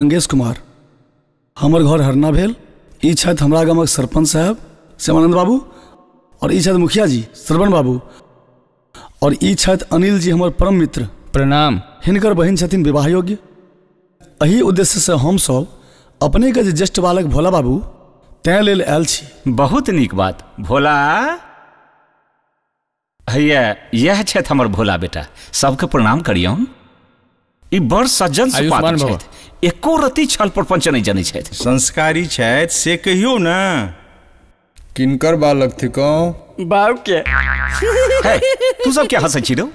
अंगेश कुमार। हमर घर हरना भेल। ई छथि हमरा गामक सरपंच साहब श्यामानंद बाबू, और ई छथि मुखिया जी श्रवण बाबू, और ई छथि अनिल जी हमर परम मित्र। प्रणाम। हिनकर बहिन छथिन विवाह योग्य। एही उद्देश्य से हम सब अपने के जे ज्येष्ठ बालक भोला बाबू तैं लेल आयल छी। बहुत नीक बात। भोला हैया यह छथि हमर भोला बेटा, सबके प्रणाम करियौन। ई बड़ सज्जन सुपात्र छथि, एको रति छल प्रपंच नहीं जानै छथि। संस्कारी छथि से कहियो ना। किनकर बालक थिको? बाप के है तू सब क्या हंसै छी रो?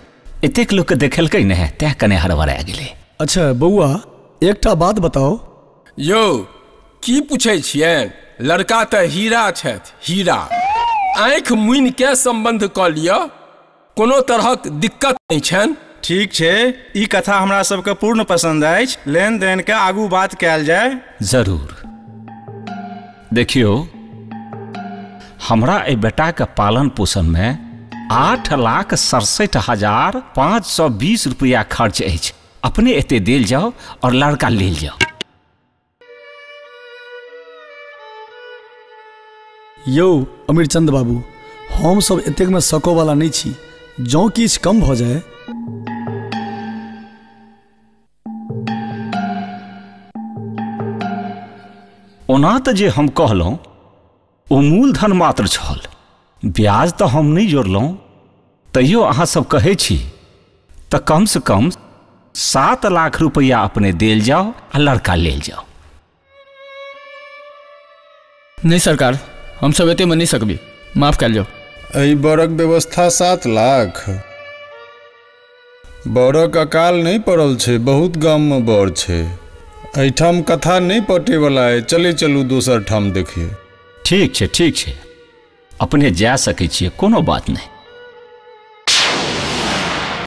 एतेक लोग के देखलकै नै तै कने हड़बड़ा गेलै। अच्छा बउआ, एकटा बात बताओ। यो की पूछे छियन? लड़का तो हीरा छथि, हीरा। आँख मुनि के संबंध क लिया, कोनो तरहक दिक्कत नहीं छन। ठीक छे, ई कथा हमरा सबके पूर्ण पसंद अछि। लेन देन के आगू बात कैल जाए। जरूर। देखियो, हमरा ए बेटा के पालन पोषण में 8,67,520 रुपया खर्च अछि। अपने एते देल जाओ और लड़का लेल जाओ। यौ अमीरचंद बाबू, हम सब एतेक में सको वाला नहीं छी। जौ किछ कम भ जाए। ओना तो जे हम कहलौं ओ मूलधन मात्र छल, ब्याज तो हम नहीं जोड़लौं। तैयो अहाँ सब कहै छी तो कम से कम 7 लाख रुपया अपने देल जाओ आ लड़का लेल जाओ। नहीं सरकार, हम सब एते में नहीं सकबी, माफ कर जाओ। एहि बरक व्यवस्था 7 लाख। बरक अकाल नहीं पड़ल छे, बहुत गाम में बर छे। एठाम कथा नहीं पटे वाला है, चले चलू दोसर ठाम देखिए। ठीक छे, ठीक छे, अपने जा सकै छियै, कोनो बात नहीं।